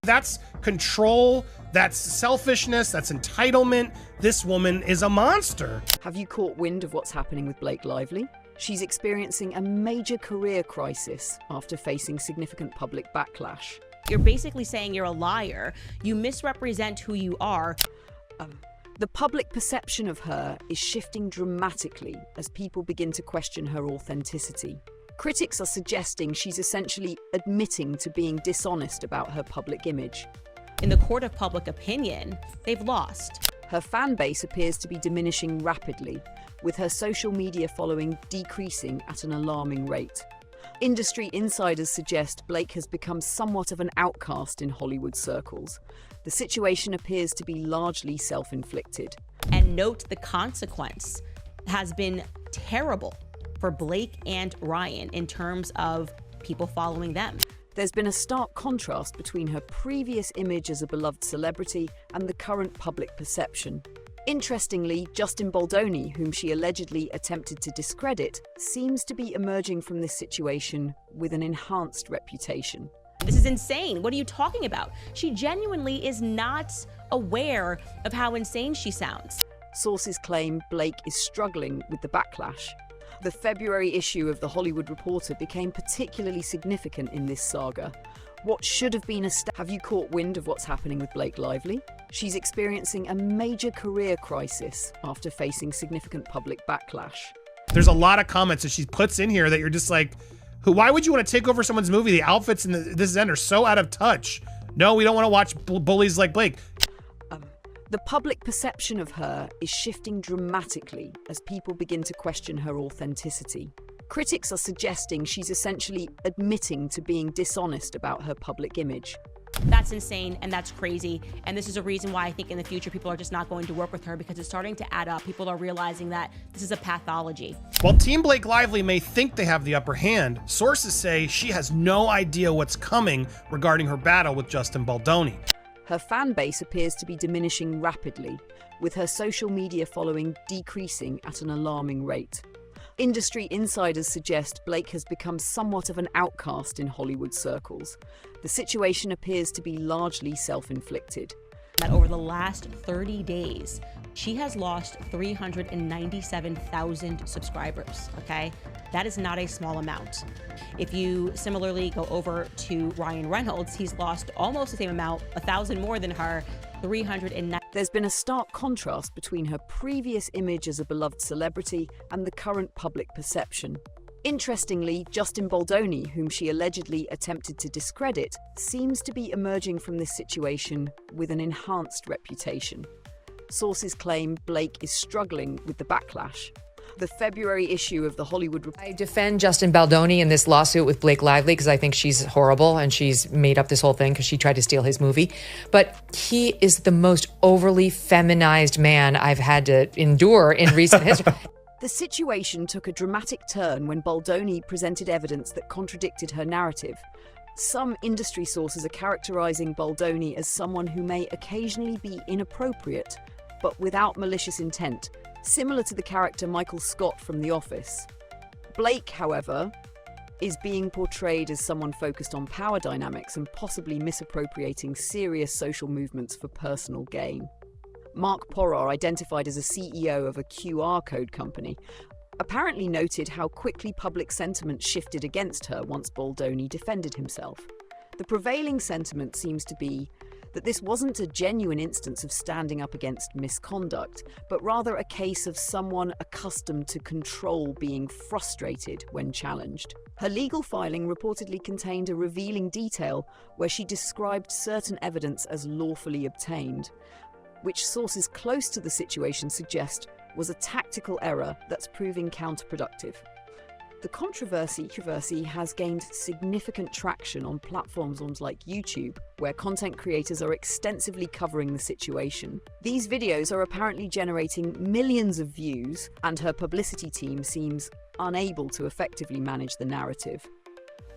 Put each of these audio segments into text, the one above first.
That's control, that's selfishness, that's entitlement. This woman is a monster. Have you caught wind of what's happening with Blake Lively? She's experiencing a major career crisis after facing significant public backlash. You're basically saying you're a liar. You misrepresent who you are. The public perception of her is shifting dramatically as people begin to question her authenticity. Critics are suggesting she's essentially admitting to being dishonest about her public image. In the court of public opinion, they've lost. Her fan base appears to be diminishing rapidly, with her social media following decreasing at an alarming rate. Industry insiders suggest Blake has become somewhat of an outcast in Hollywood circles. The situation appears to be largely self-inflicted. And note the consequence has been terrible for Blake and Ryan in terms of people following them. There's been a stark contrast between her previous image as a beloved celebrity and the current public perception. Interestingly, Justin Baldoni, whom she allegedly attempted to discredit, seems to be emerging from this situation with an enhanced reputation. This is insane. What are you talking about? She genuinely is not aware of how insane she sounds. Sources claim Blake is struggling with the backlash. The February issue of The Hollywood Reporter became particularly significant in this saga. What should have been Have you caught wind of what's happening with Blake Lively? She's experiencing a major career crisis after facing significant public backlash. There's a lot of comments that she puts in here that you're just like, why would you want to take over someone's movie? The outfits in this end are so out of touch. No, we don't want to watch bullies like Blake. The public perception of her is shifting dramatically as people begin to question her authenticity. Critics are suggesting she's essentially admitting to being dishonest about her public image. That's insane and that's crazy. And this is a reason why I think in the future people are just not going to work with her, because it's starting to add up. People are realizing that this is a pathology. While Team Blake Lively may think they have the upper hand, sources say she has no idea what's coming regarding her battle with Justin Baldoni. Her fan base appears to be diminishing rapidly, with her social media following decreasing at an alarming rate. Industry insiders suggest Blake has become somewhat of an outcast in Hollywood circles. The situation appears to be largely self-inflicted. That over the last 30 days, she has lost 397,000 subscribers, okay? That is not a small amount. If you similarly go over to Ryan Reynolds, he's lost almost the same amount, 1,000 more than her, 309. There's been a stark contrast between her previous image as a beloved celebrity and the current public perception. Interestingly, Justin Baldoni, whom she allegedly attempted to discredit, seems to be emerging from this situation with an enhanced reputation. Sources claim Blake is struggling with the backlash. The February issue of The Hollywood Reporter. I defend Justin Baldoni in this lawsuit with Blake Lively because I think she's horrible and she's made up this whole thing because she tried to steal his movie. But he is the most overly feminized man I've had to endure in recent history. The situation took a dramatic turn when Baldoni presented evidence that contradicted her narrative. Some industry sources are characterizing Baldoni as someone who may occasionally be inappropriate, but without malicious intent, similar to the character Michael Scott from The Office. Blake, however, is being portrayed as someone focused on power dynamics and possibly misappropriating serious social movements for personal gain. Mark Porrar, identified as a CEO of a QR code company, apparently noted how quickly public sentiment shifted against her once Baldoni defended himself. The prevailing sentiment seems to be that this wasn't a genuine instance of standing up against misconduct, but rather a case of someone accustomed to control being frustrated when challenged. Her legal filing reportedly contained a revealing detail where she described certain evidence as lawfully obtained, which sources close to the situation suggest was a tactical error that's proving counterproductive. The controversy has gained significant traction on platforms like YouTube, where content creators are extensively covering the situation. These videos are apparently generating millions of views, and her publicity team seems unable to effectively manage the narrative.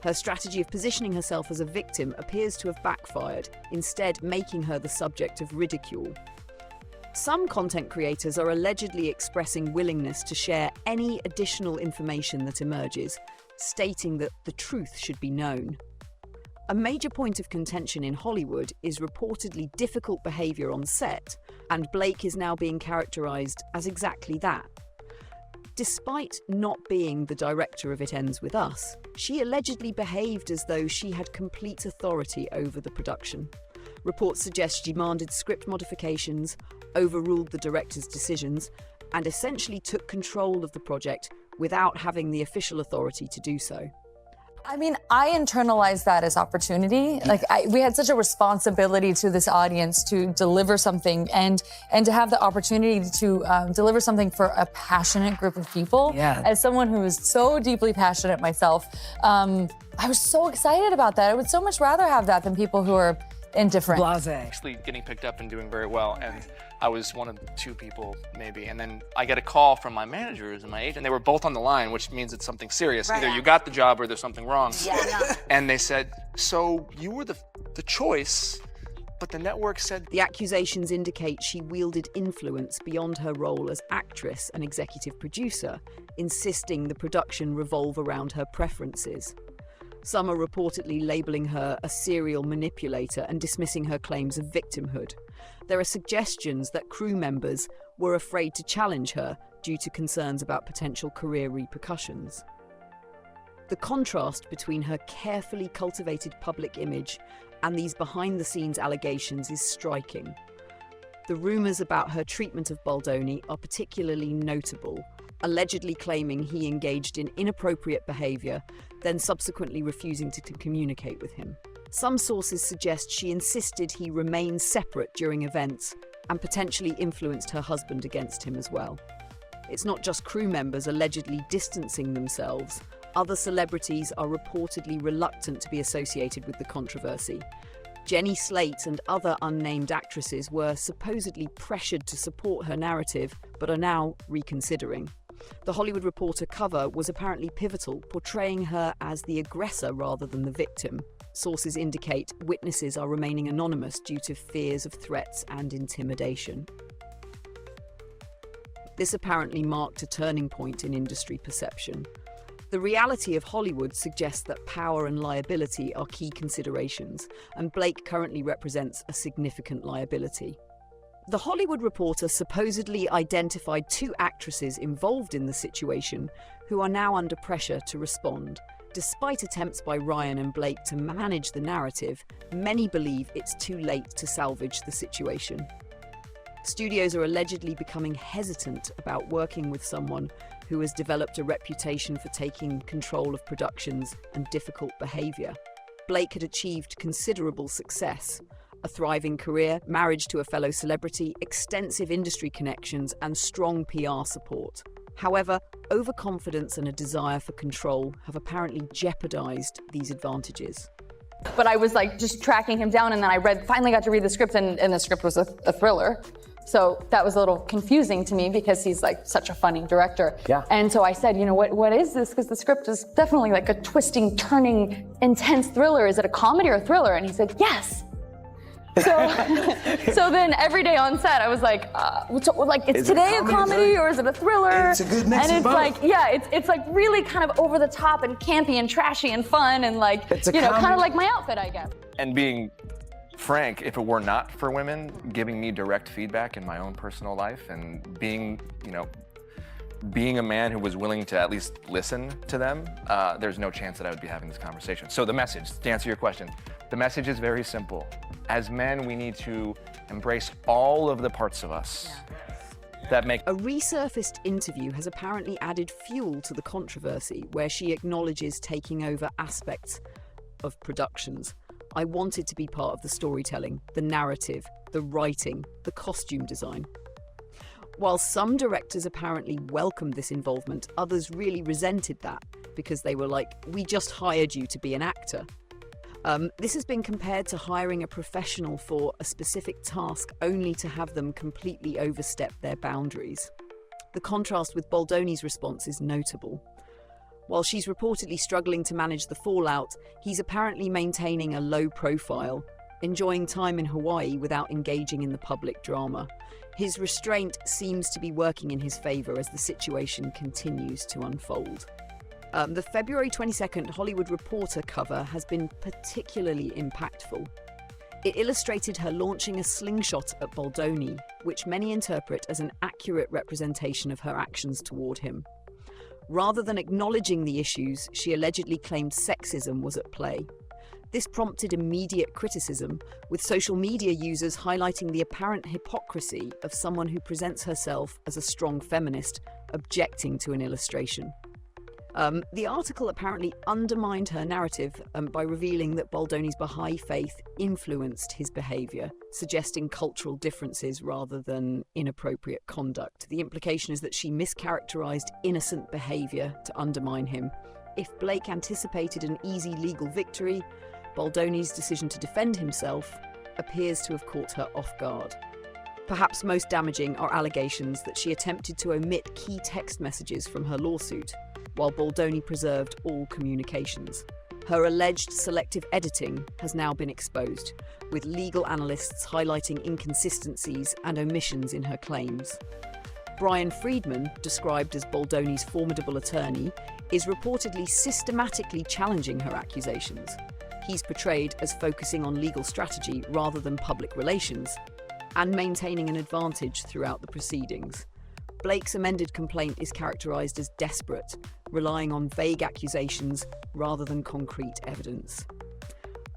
Her strategy of positioning herself as a victim appears to have backfired, instead making her the subject of ridicule. Some content creators are allegedly expressing willingness to share any additional information that emerges, stating that the truth should be known. A major point of contention in Hollywood is reportedly difficult behavior on set, and Blake is now being characterized as exactly that. Despite not being the director of It Ends With Us, she allegedly behaved as though she had complete authority over the production. Reports suggest she demanded script modifications, overruled the director's decisions, and essentially took control of the project without having the official authority to do so. I mean, I internalized that as opportunity. Like, we had such a responsibility to this audience to deliver something and to have the opportunity to deliver something for a passionate group of people. Yeah. As someone who is so deeply passionate myself, I was so excited about that. I would so much rather have that than people who are indifferent. Blase. Actually getting picked up and doing very well, and I was one of the 2 people maybe, and then I get a call from my managers and my agent. They were both on the line, which means it's something serious. Right. Either you got the job or there's something wrong. Yeah, no. And they said, so you were the choice, but the network said... The accusations indicate she wielded influence beyond her role as actress and executive producer, insisting the production revolve around her preferences. Some are reportedly labeling her a serial manipulator and dismissing her claims of victimhood. There are suggestions that crew members were afraid to challenge her due to concerns about potential career repercussions. The contrast between her carefully cultivated public image and these behind-the-scenes allegations is striking. The rumours about her treatment of Baldoni are particularly notable, allegedly claiming he engaged in inappropriate behaviour, then subsequently refusing to communicate with him. Some sources suggest she insisted he remain separate during events and potentially influenced her husband against him as well. It's not just crew members allegedly distancing themselves. Other celebrities are reportedly reluctant to be associated with the controversy. Jenny Slate and other unnamed actresses were supposedly pressured to support her narrative, but are now reconsidering. The Hollywood Reporter cover was apparently pivotal, portraying her as the aggressor rather than the victim. Sources indicate witnesses are remaining anonymous due to fears of threats and intimidation. This apparently marked a turning point in industry perception. The reality of Hollywood suggests that power and liability are key considerations, and Blake currently represents a significant liability. The Hollywood Reporter supposedly identified 2 actresses involved in the situation who are now under pressure to respond. Despite attempts by Ryan and Blake to manage the narrative, many believe it's too late to salvage the situation. Studios are allegedly becoming hesitant about working with someone who has developed a reputation for taking control of productions and difficult behaviour. Blake had achieved considerable success. A thriving career, marriage to a fellow celebrity, extensive industry connections, and strong PR support. However, overconfidence and a desire for control have apparently jeopardized these advantages. But I was like just tracking him down, and then I finally got to read the script, and the script was a thriller. So that was a little confusing to me because he's like such a funny director. Yeah. And so I said, you know, what is this? Because the script is definitely like a twisting, turning, intense thriller. Is it a comedy or a thriller? And he said, yes. So then every day on set, I was like, is today a comedy or is it a thriller? It's a good mix and of it's both. like, yeah, it's like really kind of over the top and campy and trashy and fun and like, kind of like my outfit, I guess. And being frank, if it were not for women giving me direct feedback in my own personal life and being a man who was willing to at least listen to them, there's no chance that I would be having this conversation. So the message, to answer your question, the message is very simple. As men, we need to embrace all of the parts of us that make... A resurfaced interview has apparently added fuel to the controversy, where she acknowledges taking over aspects of productions. I wanted to be part of the storytelling, the narrative, the writing, the costume design. While some directors apparently welcomed this involvement, others really resented that because they were like, we just hired you to be an actor. This has been compared to hiring a professional for a specific task only to have them completely overstep their boundaries. The contrast with Baldoni's response is notable. While she's reportedly struggling to manage the fallout, he's apparently maintaining a low profile, enjoying time in Hawaii without engaging in the public drama. His restraint seems to be working in his favour as the situation continues to unfold. The February 22nd Hollywood Reporter cover has been particularly impactful. It illustrated her launching a slingshot at Baldoni, which many interpret as an accurate representation of her actions toward him. Rather than acknowledging the issues, she allegedly claimed sexism was at play. This prompted immediate criticism, with social media users highlighting the apparent hypocrisy of someone who presents herself as a strong feminist, objecting to an illustration. The article apparently undermined her narrative by revealing that Baldoni's Baha'i faith influenced his behaviour, suggesting cultural differences rather than inappropriate conduct. The implication is that she mischaracterised innocent behaviour to undermine him. If Blake anticipated an easy legal victory, Baldoni's decision to defend himself appears to have caught her off guard. Perhaps most damaging are allegations that she attempted to omit key text messages from her lawsuit, while Baldoni preserved all communications. Her alleged selective editing has now been exposed, with legal analysts highlighting inconsistencies and omissions in her claims. Brian Friedman, described as Baldoni's formidable attorney, is reportedly systematically challenging her accusations. He's portrayed as focusing on legal strategy rather than public relations, and maintaining an advantage throughout the proceedings. Blake's amended complaint is characterised as desperate, relying on vague accusations rather than concrete evidence.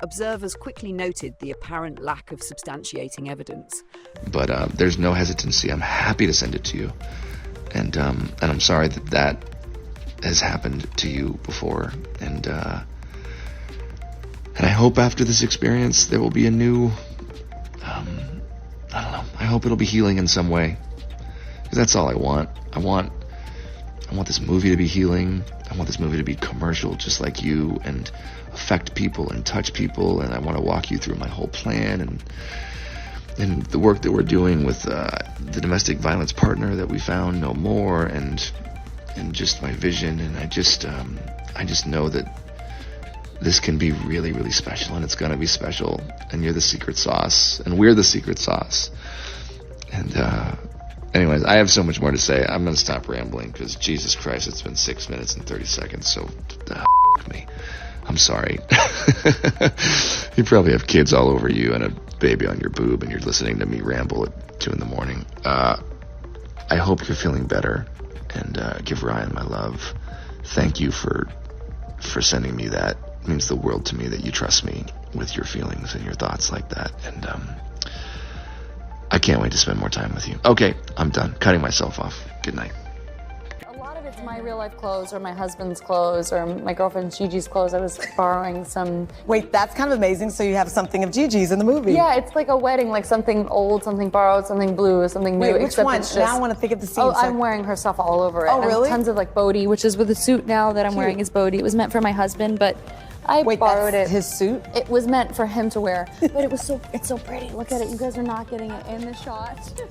Observers quickly noted the apparent lack of substantiating evidence. But there's no hesitancy. I'm happy to send it to you. And I'm sorry that has happened to you before. And I hope after this experience there will be a new, I don't know, I hope it'll be healing in some way. Because that's all I want. I want this movie to be healing. I want this movie to be commercial just like you and affect people and touch people. And I want to walk you through my whole plan and the work that we're doing with the domestic violence partner that we found no more and just my vision. And I just know that this can be really, really special, and it's going to be special. And you're the secret sauce, and we're the secret sauce. And anyways, I have so much more to say. I'm going to stop rambling because, Jesus Christ, it's been 6 minutes and 30 seconds, so me. I'm sorry. You probably have kids all over you and a baby on your boob, and you're listening to me ramble at 2 in the morning. I hope you're feeling better, and give Ryan my love. Thank you for sending me that. It means the world to me that you trust me with your feelings and your thoughts like that. And I can't wait to spend more time with you. Okay, I'm done. Cutting myself off. Good night. A lot of it's my real life clothes or my husband's clothes or my girlfriend Gigi's clothes. I was borrowing some. Wait, that's kind of amazing. So you have something of Gigi's in the movie. Yeah, it's like a wedding, like something old, something borrowed, something blue, something new. Wait, which one? It's just, now I want to think of the scene. Oh, I'm wearing her stuff all over it. Oh, really? And tons of like Bodhi, which is with the suit now that I'm wearing is Bodhi. It was meant for my husband, but I borrowed it. His suit? It was meant for him to wear, but it's so pretty. Look at it. You guys are not getting it in the shot.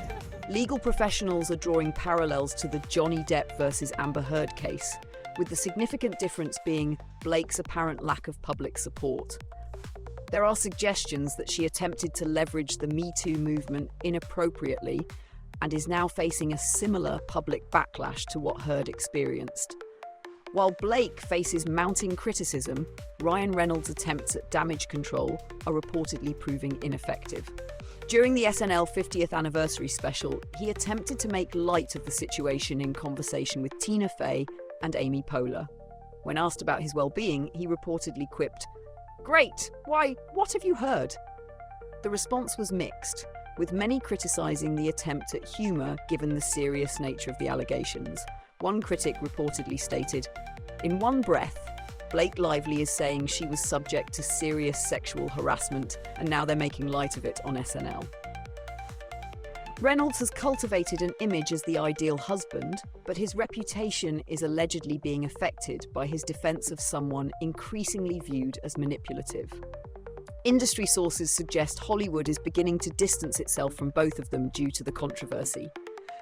Legal professionals are drawing parallels to the Johnny Depp versus Amber Heard case, with the significant difference being Blake's apparent lack of public support. There are suggestions that she attempted to leverage the Me Too movement inappropriately and is now facing a similar public backlash to what Heard experienced. While Blake faces mounting criticism, Ryan Reynolds' attempts at damage control are reportedly proving ineffective. During the SNL 50th anniversary special, he attempted to make light of the situation in conversation with Tina Fey and Amy Poehler. When asked about his well-being, he reportedly quipped, "Great! Why, what have you heard?" The response was mixed, with many criticising the attempt at humour given the serious nature of the allegations. One critic reportedly stated, "In one breath, Blake Lively is saying she was subject to serious sexual harassment, and now they're making light of it on SNL." Reynolds has cultivated an image as the ideal husband, but his reputation is allegedly being affected by his defense of someone increasingly viewed as manipulative. Industry sources suggest Hollywood is beginning to distance itself from both of them due to the controversy.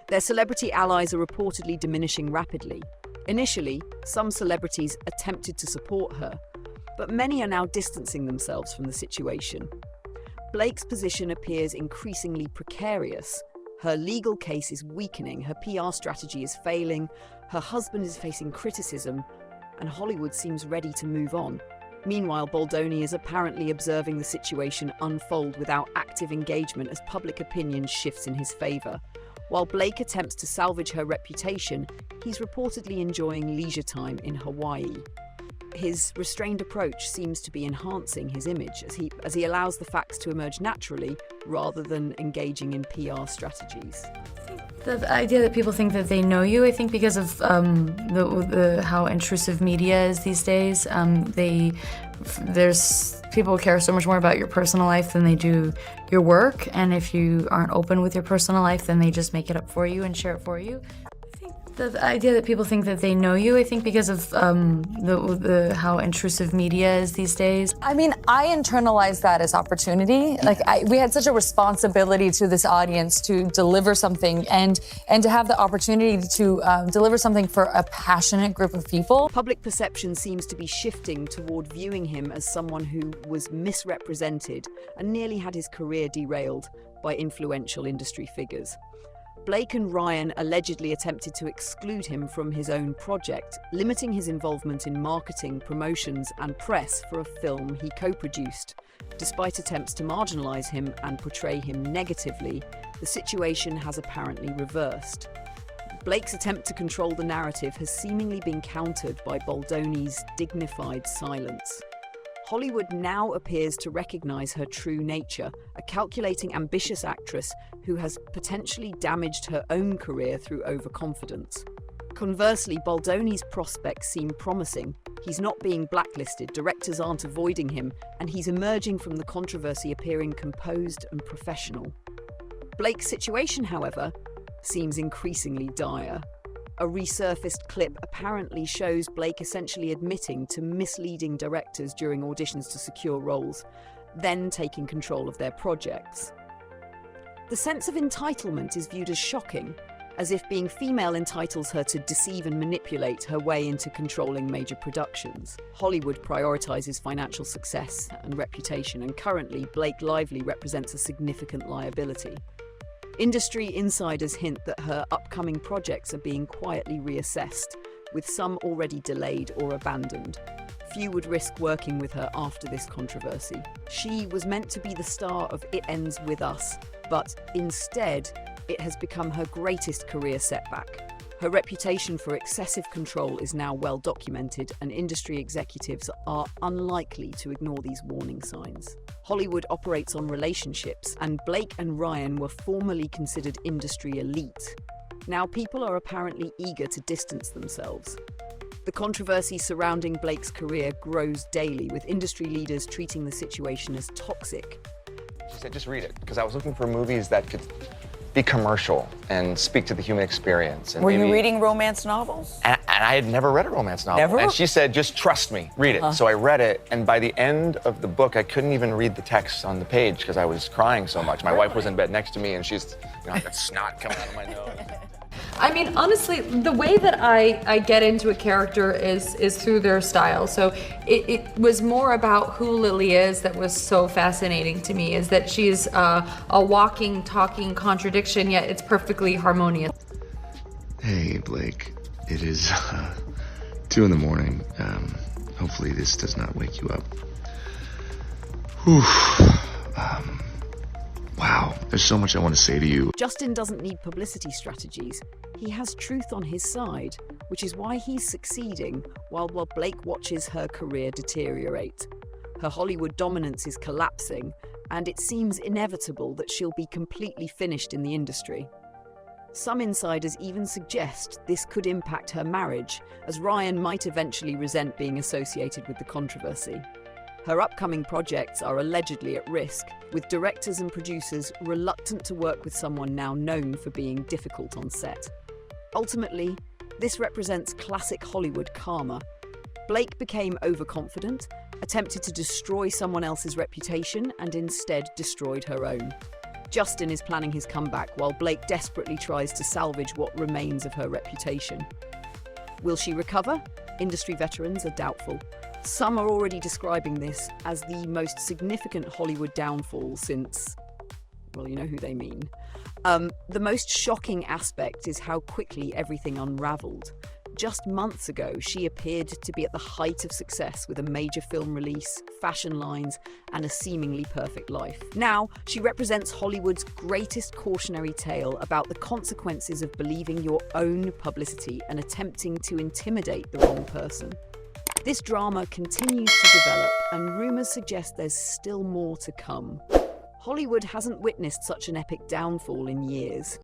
Their celebrity allies are reportedly diminishing rapidly. Initially, some celebrities attempted to support her, but many are now distancing themselves from the situation. Blake's position appears increasingly precarious. Her legal case is weakening, her PR strategy is failing, her husband is facing criticism, and Hollywood seems ready to move on. Meanwhile, Baldoni is apparently observing the situation unfold without active engagement as public opinion shifts in his favour. While Blake attempts to salvage her reputation, he's reportedly enjoying leisure time in Hawaii. His restrained approach seems to be enhancing his image as he allows the facts to emerge naturally rather than engaging in PR strategies. The idea that people think that they know you, I think because of how intrusive media is these days, people care so much more about your personal life than they do your work, and if you aren't open with your personal life, then they just make it up for you and share it for you. The idea that people think that they know you, I think because of how intrusive media is these days. I mean, I internalize that as opportunity. We had such a responsibility to this audience to deliver something and to have the opportunity to deliver something for a passionate group of people. Public perception seems to be shifting toward viewing him as someone who was misrepresented and nearly had his career derailed by influential industry figures. Blake and Ryan allegedly attempted to exclude him from his own project, limiting his involvement in marketing, promotions, and press for a film he co-produced. Despite attempts to marginalize him and portray him negatively, the situation has apparently reversed. Blake's attempt to control the narrative has seemingly been countered by Baldoni's dignified silence. Hollywood now appears to recognize her true nature, a calculating, ambitious actress who has potentially damaged her own career through overconfidence. Conversely, Baldoni's prospects seem promising. He's not being blacklisted, directors aren't avoiding him, and he's emerging from the controversy appearing composed and professional. Blake's situation, however, seems increasingly dire. A resurfaced clip apparently shows Blake essentially admitting to misleading directors during auditions to secure roles, then taking control of their projects. The sense of entitlement is viewed as shocking, as if being female entitles her to deceive and manipulate her way into controlling major productions. Hollywood prioritizes financial success and reputation, and currently Blake Lively represents a significant liability. Industry insiders hint that her upcoming projects are being quietly reassessed, with some already delayed or abandoned. Few would risk working with her after this controversy. She was meant to be the star of It Ends With Us, but instead, it has become her greatest career setback. Her reputation for excessive control is now well documented, and industry executives are unlikely to ignore these warning signs. Hollywood operates on relationships, and Blake and Ryan were formerly considered industry elite. Now people are apparently eager to distance themselves. The controversy surrounding Blake's career grows daily, with industry leaders treating the situation as toxic. She said, just read it, because I was looking for movies that could be commercial and speak to the human experience. And Were you reading romance novels? And I had never read a romance novel. Never? And she said, just trust me, read it. So I read it, and by the end of the book, I couldn't even read the text on the page because I was crying so much. My wife was in bed next to me, and she's, I got snot coming out of my nose. I mean, honestly, the way that I get into a character is through their style. So it was more about who Lily is that was so fascinating to me, is that she's a walking, talking contradiction, yet it's perfectly harmonious. Hey, Blake. It is 2 in the morning. Hopefully this does not wake you up. Whew. Wow, there's so much I want to say to you. Justin doesn't need publicity strategies. He has truth on his side, which is why he's succeeding while Blake watches her career deteriorate. Her Hollywood dominance is collapsing, and it seems inevitable that she'll be completely finished in the industry. Some insiders even suggest this could impact her marriage, as Ryan might eventually resent being associated with the controversy. Her upcoming projects are allegedly at risk, with directors and producers reluctant to work with someone now known for being difficult on set. Ultimately, this represents classic Hollywood karma. Blake became overconfident, attempted to destroy someone else's reputation, and instead destroyed her own. Justin is planning his comeback, while Blake desperately tries to salvage what remains of her reputation. Will she recover? Industry veterans are doubtful. Some are already describing this as the most significant Hollywood downfall since, well, you know who they mean. The most shocking aspect is how quickly everything unraveled. just months ago, she appeared to be at the height of success with a major film release, fashion lines, and a seemingly perfect life. Now, she represents Hollywood's greatest cautionary tale about the consequences of believing your own publicity and attempting to intimidate the wrong person. This drama continues to develop, and rumors suggest there's still more to come. Hollywood hasn't witnessed such an epic downfall in years.